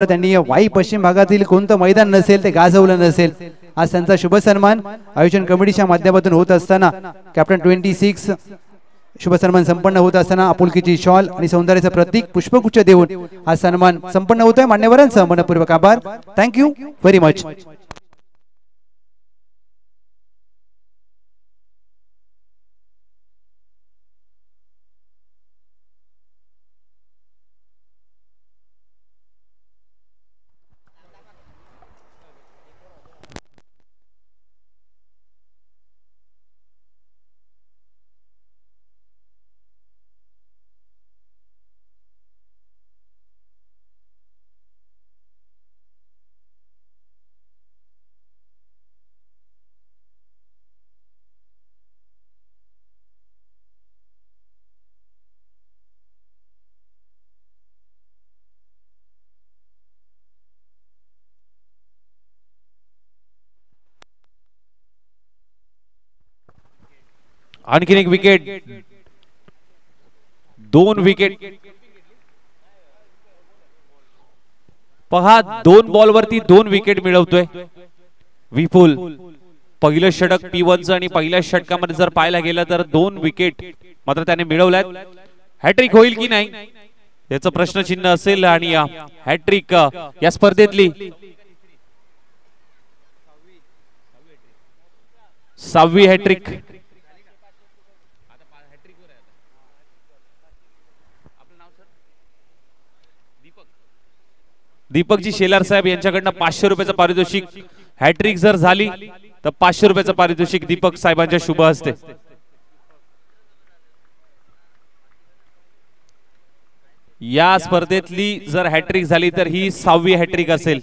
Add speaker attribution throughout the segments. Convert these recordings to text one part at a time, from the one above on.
Speaker 1: त्यांनी वाई पश्चिम भागातील कोणतं मैदान नसेल ते गाजवलं नसेल। आज त्यांचा शुभ सन्मान आयोजन कमिटीच्या माध्यमातून होत असताना कॅप्टन 26 शुभ सन्मान संपन्न होत असताना आपुलकीची शॉल आणि सौंदर्याचं प्रतीक पुष्पगुच्छ देऊन हा सन्मान संपन्न होतोय। मान्यवरांचा मनपूर्वक आभार। Thank you very much.
Speaker 2: आणखीन एक विकेट, 2 विकेट पहा। 2 बॉल वरती 2 विकेट मिळवतोय विपुल। पहिलं षटक P1 आणि पहिल्या षटकामध्ये जर पाहायला गेलं तर 2 विकेट मात्र त्याने मिळवल्यात। हॅट्रिक होईल की नाही याचं प्रश्नचिन्ह असेल आणि हॅट्रिक या स्पर्धेतली 6वी हॅट्रिक। दीपकजी शेलार साहेब यांच्याकडनं 500 रुपयाचं पारितोषिक। हॅट्रिक जर झाली तर 500 रुपयाचं पारितोषिक दीपक साहेबांच्या शुभ हस्ते। या स्पर्धेतली जर हॅट्रिक झाली तर ही 6वी हॅट्रिक असेल।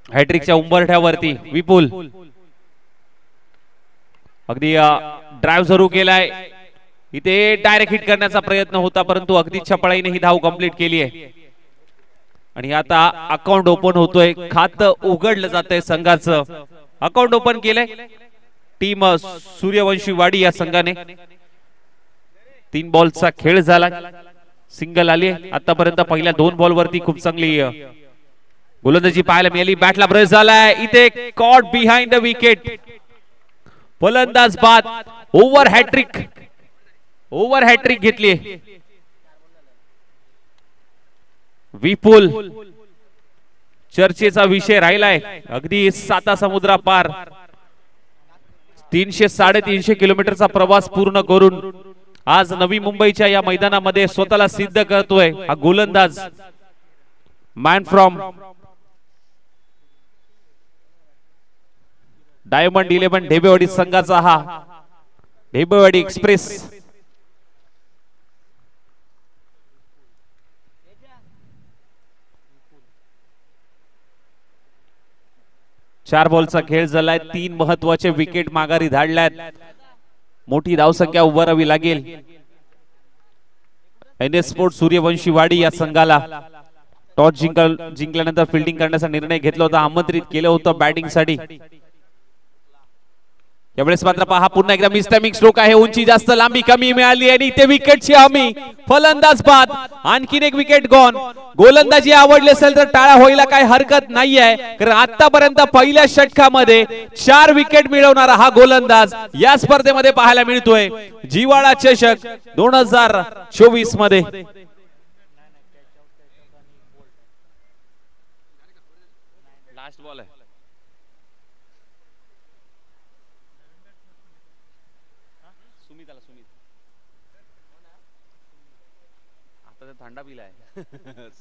Speaker 2: हॅट्रिकच्या उंबरठ्यावरती विपुल अगदी ड्राइव्ह सुरू केलाय। इथे डायरेक्ट हिट करण्याचा प्रयत्न होता परंतु अगदी चपळाईने ही धाव कंप्लीट केली आहे आणि आता अकाउंट ओपन होतोय। खातं उघडलं जातंय संघाचं। अकाउंट ओपन केलंय टीम सूर्यवंशी वाडी या संघाने। 3 बॉलचा खेळ झाला, सिंगल आली आतापर्यंत। पहिल्या 2 बॉल वरती खूप चांगली गोलंदाजी पाहायला मिळाली। बॅटला ब्रश झालाय, इथे कॉट बिहाइंड द विकेट। फलंदाज बाद। ओव्हर हॅट्रिक घेतली विपुल। चर्चेचा विषय राहिलाय अगदी 7 समुद्रा पार 300-350 किलोमीटरचा प्रवास पूर्ण करून आज नवी मुंबईच्या या मैदानामध्ये स्वतःला सिद्ध करतोय हा गोलंदाज। मॅन फ्रॉम डायमंड 11 ढेबेवाडी संघाचा हा ढेबेवाडी एक्सप्रेस। चार बॉलचा खेळ झालाय। 3 महत्वाचे विकेट माघारी धाडल्यात। मोठी धावसंख्या उभारावी लागेल NS स्पोर्ट सूर्यवंशी वाडी या संघाला। टॉस जिंकल्यानंतर फिल्डिंग करण्याचा निर्णय घेतला होता, आमंत्रित केलं होतं बॅटिंग साठी। यावेळेस मात्र पहा पुन्हा एकदा मिसटायमिंग स्ट्रोक आहे। उंची जास्त लांबी कमी मिळाली आणि इथे विकेटची हमी। फलंदाज बाद। आणखीन एक विकेट गॉन। गोलंदाजी आवडली असेल तर टाळा व्हायला काही हरकत नाहीये कारण आतापर्यंत पहिल्या षटकामध्ये 4 विकेट मिळवणारा हा गोलंदाज या स्पर्धेमध्ये पाहायला मिळतोय जिवाळा चषक 2024 मध्ये। लास्ट बॉल आहे। थंडा पिलाय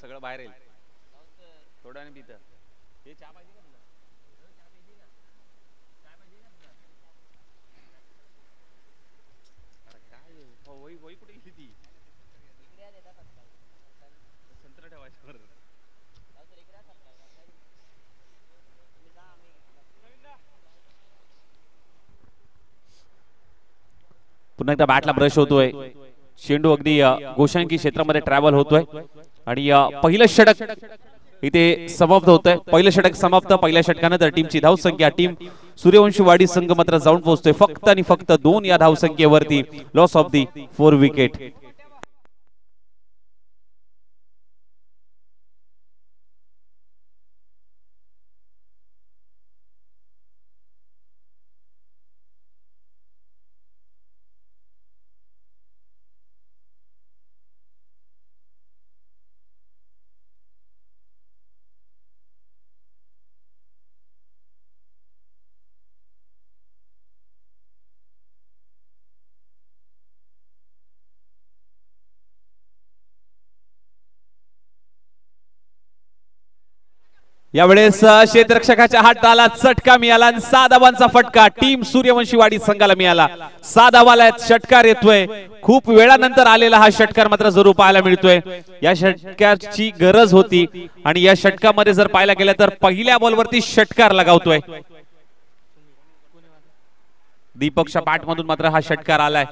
Speaker 2: सगळं बाहेर येईल थोड्याने पितं। हे चहा पाहिजे का तुला? काय वही कुठे गेली ती? संत्र ठेवायचं बरं। पुन्हा एकदा बॅटला ब्रश होतोय। चेंडू अगदी गोशांकी क्षेत्रामध्ये ट्रॅव्हल होतोय आणि पहिलं षटक इथे समाप्त होतंय. पहिलं षटक समाप्त. पहिल्या षटकानंतर टीमची धावसंख्या टीम सूर्यवंशीवाडी संघ मात्र जाऊन पोहोचतोय फक्त आणि फक्त 2 या धावसंख्येवरती. Loss of the 4 wicket. यावेळेस क्षेत्ररक्षकाच्या हाताला चटका मिळाला आणि 6 धावांचा फटका टीम सूर्यवंशीवाडी संघाला मिळाला. 6 धावाला षटकार येतोय. खूप वेळानंतर आलेला हा षटकार मात्र जरूर पाहायला मिळतोय. या षटकाची गरज होती आणि या षटकामध्ये जर पाहायला गेलं तर पहिल्या बॉलवरती षटकार लगावतोय. दीपकच्या पाठमधून मात्र हा षटकार आलाय.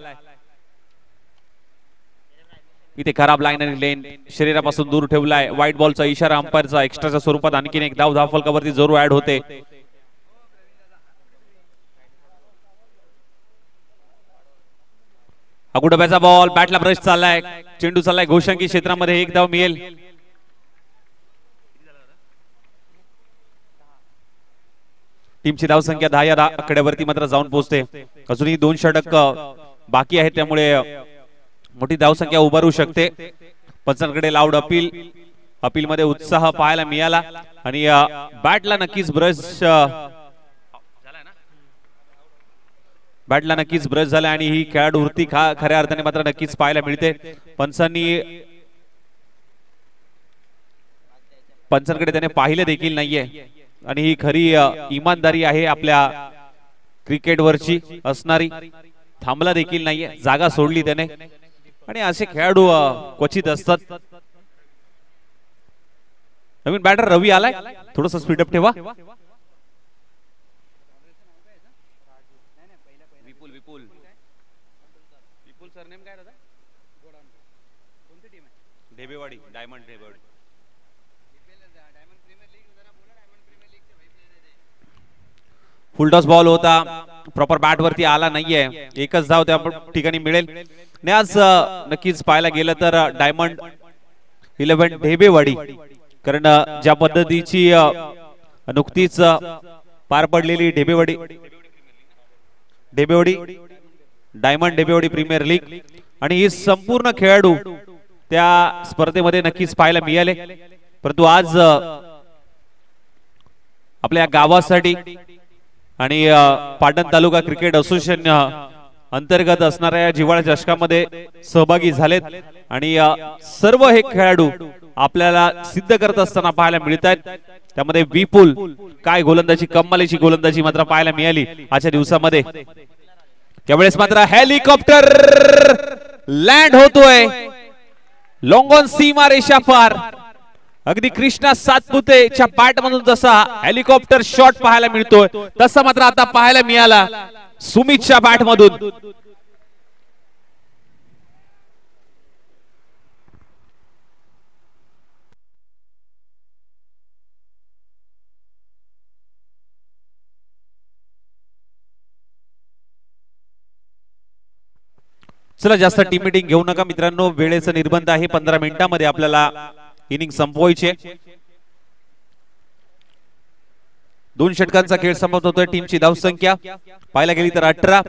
Speaker 2: इथे खराब लाईन आणि लेन शरीरापासून दूर ठेवलाय. व्हाईट बॉलचा इशारा अंपायरचा. एक्स्ट्राच्या स्वरूपात आणखीन एक धाव धावफलकावरती जरूर ऍड होते. अगुडब्याचा बॉल बॅटला ब्रश चाललाय. चेंडू चाललाय घोषंकी क्षेत्रामध्ये. एक धाव मिळेल. टीमची धावसंख्या 10 या आकड्यावरती मात्र जाऊन पोहोचते. अजूनही 2 षटक बाकी आहेत त्यामुळे मोठी धावसंख्या उभारू शकते. पंचांकडे लाऊड अपील. अपील मध्ये उत्साह पाहायला मिळाला आणि बॅटला नक्कीच ब्रश झाला आणि ही खेळाडू वृत्ती खऱ्या अर्थाने मात्र नक्कीच पाहायला मिळते. पंचांकडे त्याने पाहिलं देखील नाहीये आणि ही खरी इमानदारी आहे आपल्या क्रिकेटवरची असणारी. थांबला देखील नाहीये. जागा सोडली त्याने आणि असे खेळाडू क्वचित असतात. नवीन बॅटर रवी आलाय. थोडस स्पीडअप ठेवा. विपुल विपुल विपुल सरनेम काय दादा? कोणती टीम आहे? Dhebewadi. Diamond Dhebewadi. Full toss ball होता. प्रॉपर बॅट वरती आला नाहीये. एकच धाव त्या ठिकाणी मिळेल. आज नक्कीच पाहायला गेलं तर डायमंड 11 ढेबेवाडी, कारण ज्या पद्धतीची नुकतीच पार पडलेली Dhebewadi diamond Dhebewadi premier league आणि ही संपूर्ण खेळाडू त्या स्पर्धेमध्ये नक्कीच पाहायला मिळाले. परंतु आज आपल्या गावासाठी आणि पाटण तालुका क्रिकेट असोसिएशन अंतर्गत असणाऱ्या या जिव्हाळा चषकामध्ये सहभागी झालेत आणि सर्व हे खेळाडू आपल्याला सिद्ध करत असताना पाहायला मिळत आहेत. त्यामध्ये विपुल काय गोलंदाजी, कमालीची गोलंदाजी मात्र पाहायला मिळाली आजच्या दिवसामध्ये. त्यावेळेस मात्र हेलिकॉप्टर लँड होतोय लॉंगॉन सीमा रेषा पार. अगदी कृष्णा सातपुतेच्या बॅट मधून जसा हेलिकॉप्टर शॉट पाहायला मिळतोय तसा मात्र आता पाहायला मिळाला सुमितच्या बॅट मधून. चला जास्त टीम मीटिंग घेऊ नका मित्रांनो, वेळेचा निर्बंध आहे. 15 मिनिटांमध्ये आपल्याला इनिंग संपवायचे. 2 षटकांचा खेळ समाप्त होतोय. टीमची धावसंख्या पाहायला गेली तर 18.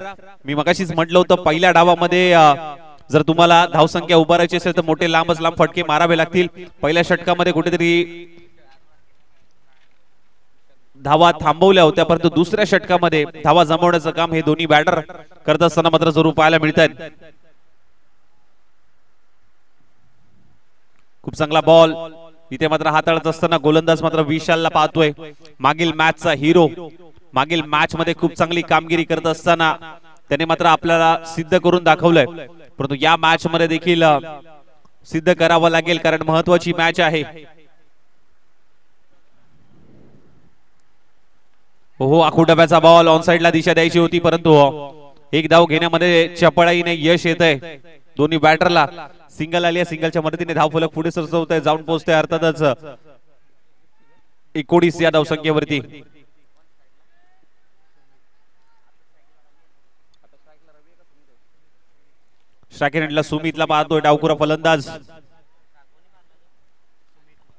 Speaker 2: मी मगाशीच म्हटलं होतं पहिल्या डावामध्ये जर तुम्हाला धावसंख्या उभारायची असेल तर मोठे लांबच लांब फटके मारावे लागतील. पहिल्या षटकामध्ये कुठेतरी धावा थांबवल्या होत्या, परंतु दुसऱ्या षटकामध्ये धावा जमवण्याचं काम हे दोन्ही बॅटर करत असताना मात्र जरूर पाहायला मिळत आहेत. खूप चांगला बॉल इथे मात्र हाताळत असताना गोलंदाज मात्र विशालला पाहतोय. मागील मॅचचा हिरो, मागील मॅच मध्ये खूप चांगली कामगिरी करत असताना त्याने मात्र आपल्याला सिद्ध करून दाखवलंय. परंतु या मॅच मध्ये देखील सिद्ध करावं लागेल कारण महत्वाची मॅच आहे. हो आखुडब्याचा बॉल ऑन साइडला दिशा द्यायची होती, परंतु एक धाव घेण्यामध्ये चपळाईने यश येत आहे. दोन्ही बॅटरला सिंगल आली आहे. सिंगलच्या मदतीने धावफलक पुढे सरसवत आहे, जाऊन पोहोचते. अर्थातच 19 या धावसंख्येवरती. स्ट्रायकर एंडला सुमितला पाहतोय डावखुरा फलंदाज.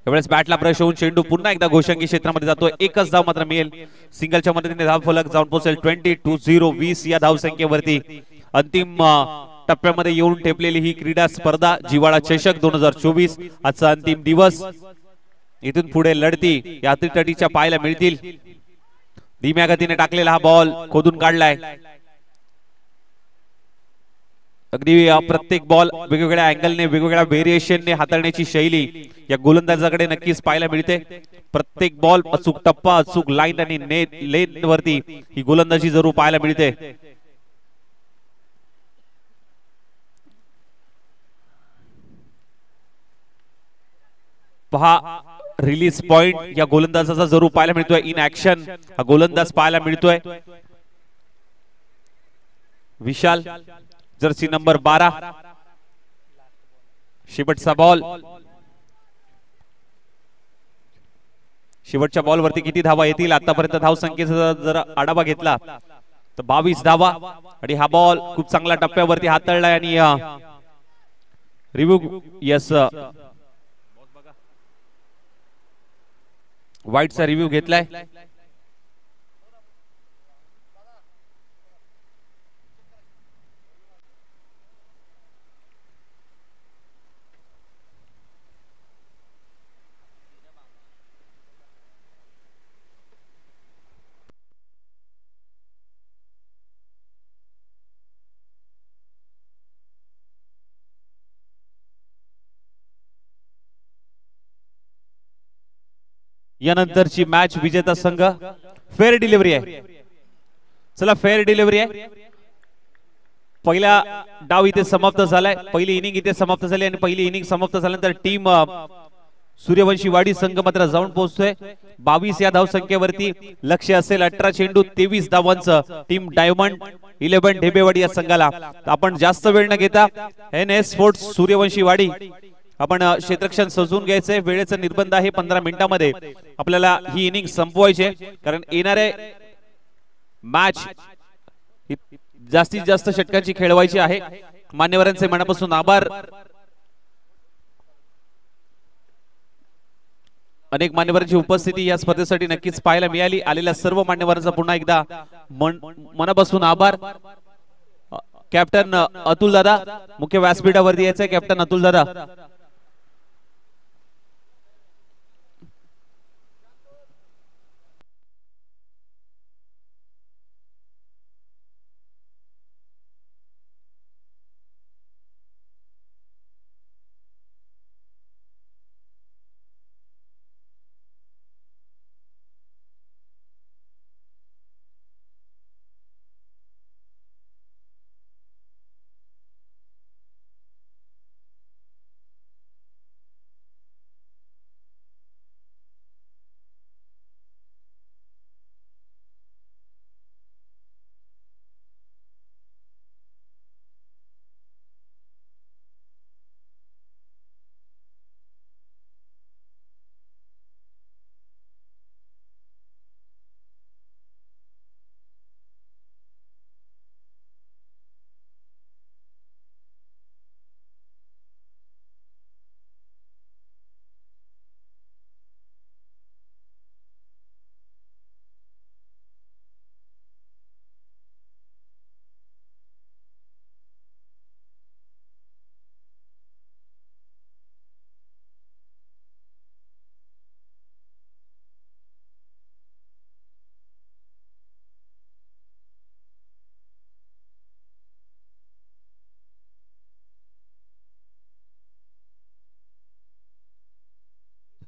Speaker 2: यावेळेस बॅटला ब्रश होऊन चेंडू पुन्हा एकदा घोषंगी क्षेत्रामध्ये जातोय. एकच धाव मात्र मिळेल. सिंगलच्या मदतीने धाव फलक जाऊन पोहोचेल 20 या धावसंख्येवरती. अंतिम टप्प्यामध्ये येऊन ठेपलेली ही क्रीडा स्पर्धा जिवाळा चषक 2024 आजचा अंतिम दिवस. इथून पुढे लढती या अतितटीच्या पाहायला मिळतील. धीम्या गतीने टाकलेला हा बॉल खोदून काढलाय. अगदी प्रत्येक बॉल वेगवेगळ्या अँगलने वेगवेगळ्या व्हेरिएशनने हाताळण्याची शैली या गोलंदाजाकडे नक्कीच पाहायला मिळते. प्रत्येक बॉल अचूक टप्पा अचूक लाईन आणि नेट लेन वरती ही गोलंदाजी जरूर पाहायला मिळते. पहा रिलीज पॉइंट या गोलंदाजाचा जरूर पाहायला मिळतोय. इन ऍक्शन हा गोलंदाज पाहायला मिळतोय. विशाल जर्सी नंबर 12. शेवटचा बॉल. शेवटच्या बॉल वरती किती धावा येतील आतापर्यंत धाव संख्येचा जर आढावा घेतला तर 22 धावा. आणि हा बॉल खूप चांगल्या टप्प्यावरती हाताळलाय आणि रिव्ह्यू यस वाईटचा रिव्ह्यू घेतलाय. यानंतरची मॅच विजेता संघ फेअर डिलिव्हरी आहे. चला फेअर डिलिव्हरी आहे. पहिला डाव इथे समाप्त झालाय. पहिली इनिंग इथे समाप्त झाली आणि पहिली इनिंग समाप्त झाल्यानंतर टीम सूर्यवंशी वाडी संघ मात्र जाऊन पोहोचतोय 22 या धाव संख्येवरती. लक्ष्य असेल 18 चेंडू 23 धावांचं टीम डायमंड 11 ढेबेवाडी या संघाला. आपण जास्त वेळ न घेता NS स्पोर्ट्स सूर्यवंशी वाडी आपण क्षेत्ररक्षण सजवून घ्यायचंय. वेळेचा निर्बंध आहे 15 मिनिटांमध्ये आपल्याला ही इनिंग संपवायची आहे. कारण येणारे मॅच जास्तीत जास्त षटकांची खेळवायची आहे. मान्यवरांचे मनापासून आभार. अनेक मान्यवरांची उपस्थिती या स्पर्धेसाठी नक्कीच पाहायला मिळाली. आलेल्या सर्व मान्यवरांचा पुन्हा एकदा मनापासून आभार. कॅप्टन अतुल दादा मुख्य व्यासपीठावरती यायचंय. कॅप्टन अतुल दादा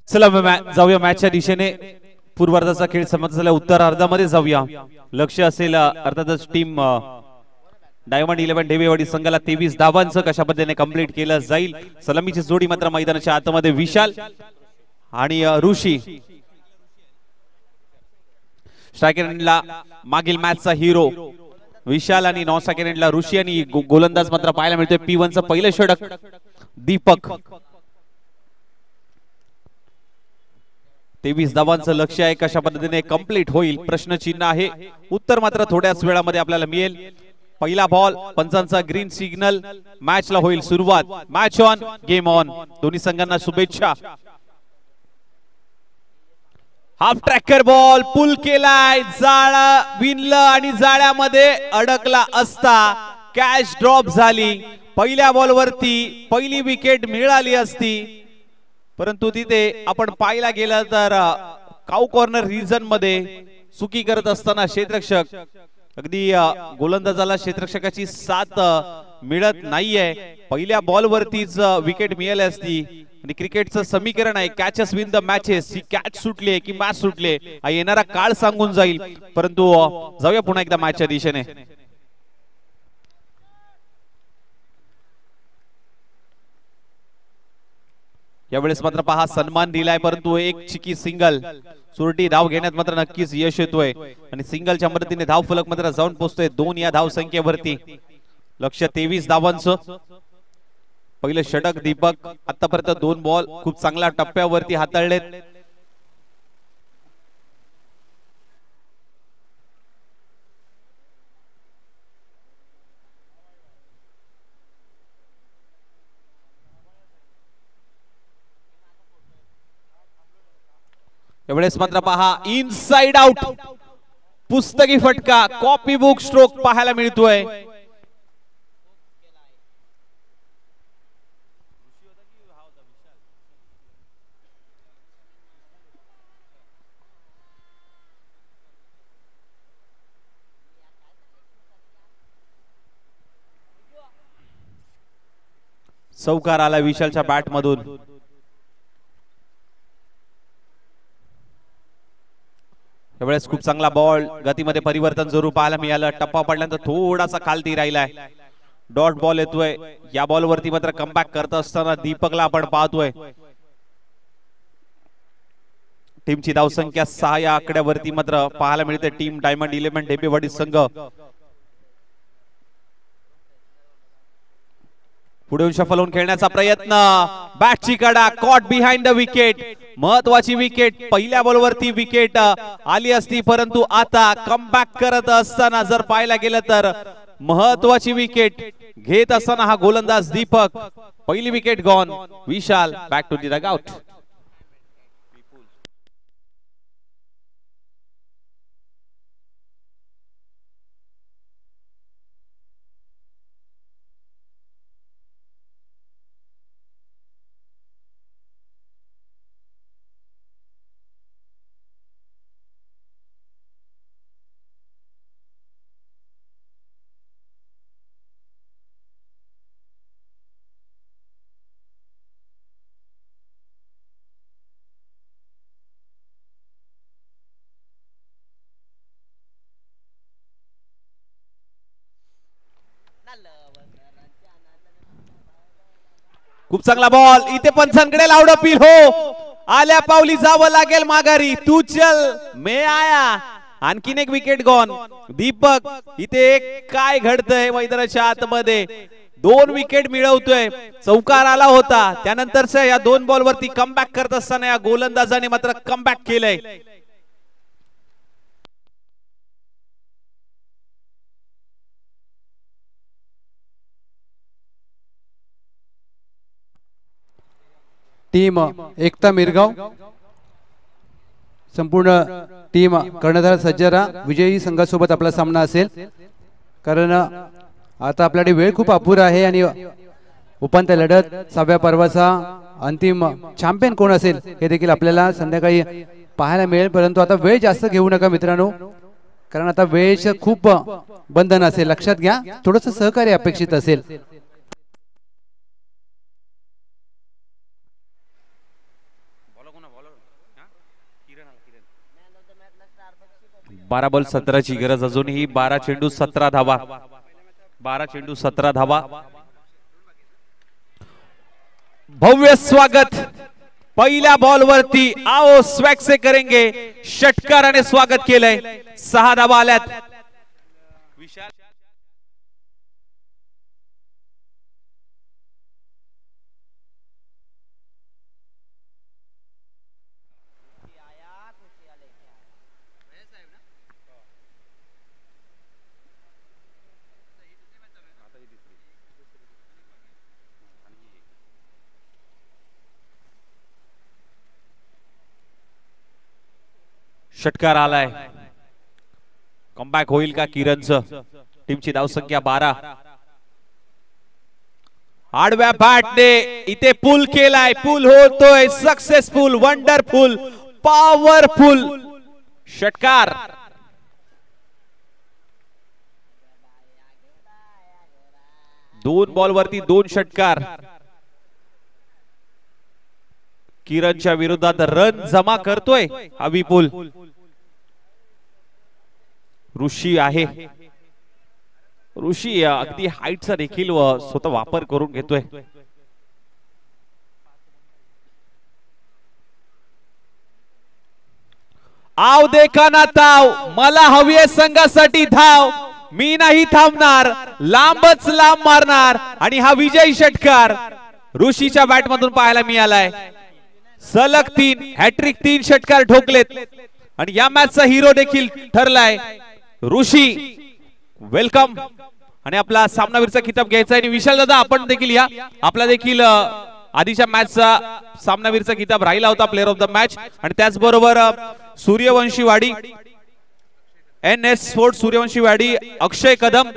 Speaker 2: चला जाऊया मॅचच्या दिशेने. पूर्वार्धाचा खेळ समाप्त झाला. उत्तरार्धामध्ये जाऊया. लक्ष असेल अर्थातच टीम डायमंड 11 ढेबेवाडी संघाला 23 धावांचं कशा पद्धतीने कंप्लीट केलं जाईल. सलामीची जोडी मात्र मैदानाच्या आतमध्ये विशाल आणि ऋषी. स्ट्रायकर एंडला मागील मॅचचा हिरो विशाल आणि नॉन स्ट्रायकर एंडला ऋषी आणि गोलंदाज मात्र पाहायला मिळतोय P1 चं पहिलं षटक दीपक. 23 धावांचं लक्ष्य आहे, कशा पद्धतीने कंप्लीट होईल प्रश्नचिन्ह आहे. उत्तर मात्र थोड्याच वेळामध्ये आपल्याला मिळेल. पहिला बॉल, पंचांचा ग्रीन सिग्नल, मॅचला होईल सुरुवात. Match on, game on. दोन्ही संघांना शुभेच्छा. हाफ ट्रॅकर बॉल पुल केलाय, जाळा विणलं आणि जाळ्यामध्ये अडकला असता कॅच ड्रॉप झाली. पहिल्या बॉलवरती पहिली विकेट मिळाली असती, परंतु तिथे आपण पाहायला गेलं तर काऊ कॉर्नर रिजन मध्ये चुकी करत असताना क्षेत्ररक्षक अगदी गोलंदाजाला क्षेत्ररक्षकाची साथ मिळत नाहीये. पहिल्या बॉलवरतीच विकेट मिळाली असती. आणि क्रिकेटचं समीकरण आहे catches win the matches. He catch सुटली की मॅच सुटले येणारा काळ सांगून जाईल. परंतु जाऊया पुन्हा एकदा मॅचच्या दिशेने. यावेळेस मात्र पहा सन्मान दिलाय, परंतु एक चिकी सिंगल चुरटी धाव घेण्यात मात्र नक्कीच यश येतोय. आणि सिंगलच्या मदतीने धाव फलक मात्र जाऊन पोहोचतोय 2 या धाव संख्येवरती. लक्ष्य 23 धावांचं. पहिलं षटक दीपक. आतापर्यंत 2 बॉल खूप चांगल्या टप्प्यावरती हाताळलेत. यावेळेस मात्र पहा इनसाइड आउट, पुस्तकी फटका, कॉपी बुक स्ट्रोक पाहायला मिळतोय. चौकार आला विशालच्या बॅट मधून. यावेळेस खूप चांगला बॉल, गतीमध्ये परिवर्तन जरूर पाहायला मिळालं. टप्पा पडल्यानंतर थोडासा खालती राहिलाय. डॉट बॉल येतोय. या बॉलवरती मात्र कमबॅक करत असताना दीपकला आपण पाहतोय. टीमची धावसंख्या 6 या आकड्यावरती मात्र पाहायला मिळते. टीम डायमंड 11 ढेपेवाडी संघ पुढे शफल होऊन खेळण्याचा प्रयत्न. बॅटची कडा, कॉट बिहाइंड द विकेट. महत्वाची विकेट. पहिल्या बॉलवरती विकेट आली असती, परंतु आता कमबॅक करत असताना जर पाहायला गेलं तर महत्वाची विकेट घेत असताना हा गोलंदाज दीपक. पहिली wicket gone. Vishal back to the dugout. खूप चांगला बॉल. इथे पंचांकडे लावड अपील. हो, आल्या पावली जावं लागेल माघारी. तू चल मे आया. आणखीन एक विकेट गॉन. दीपक इथे काय घडतंय मैदानाच्या आतमध्ये. 2 विकेट मिळवतोय. चौकार आला होता, त्यानंतरच्या या 2 बॉलवरती कमबॅक करत असताना या गोलंदाजाने मात्र कमबॅक केलंय.
Speaker 1: टीम एकता मिरगाव संपूर्ण टीम कर्णधार सज्जरा विजयी संघासोबत आपला सामना असेल. कारण आता आपल्याकडे वेळ खूप अपुरा आहे आणि उपांत्य लढत 6व्या पर्वाचा अंतिम चॅम्पियन कोण असेल हे देखील आपल्याला संध्याकाळी पाहायला मिळेल. परंतु आता वेळ जास्त घेऊ नका मित्रांनो, कारण आता वेळेचं खूप बंधन असेल. लक्षात घ्या, थोडंसं सहकार्य अपेक्षित असेल.
Speaker 2: 12 बॉल 17 ची गरज. अजूनही 12 चेंडू 17 धावा. 12 चेंडू 17 धावा. भव्य स्वागत पहिल्या बॉल वरती. आओ स्वॅग से करेंगे. षटकाराने स्वागत केलंय. 6 धावा आल्यात. विशाल षटकार आलाय. कमबॅक होईल का किरणचं? टीमची धावसंख्या 12. आडव्या बॅटने इथे पुल केलाय. पुल होतोय सक्सेसफुल, वंडरफुल, पॉवरफुल षटकार. दोन बॉल वरती 2 षटकार. किरणच्या विरोधात रन जमा करतोय हा विपुल. ऋषी आहे. ऋषी अगदी हाईटचा देखील स्वतः वापर करून घेतोय. आव देखाना ताव, मला हवी आहे संघासाठी धाव, मी नाही थांबणार, लांबच लांब मारणार. आणि हा विजयी षटकार ऋषीच्या बॅट मधून पाहायला मिळालाय. सलग 3 हॅट्रिक, 3 षटकार ठोकलेत आणि या मॅचचा हिरो देखील ठरलाय ऋषी. वेलकम. आणि आपला सामनावीरचा किताब घ्यायचा आहे. आणि विशाल दादा आपण देखील या. आपला देखील आधीच्या मॅचचा सामनावीरचा किताब राहिला होता, प्लेअर ऑफ द मॅच. आणि त्याचबरोबर सूर्यवंशी वाडी, NS स्पोर्ट्स सूर्यवंशी वाडी, अक्षय कदम,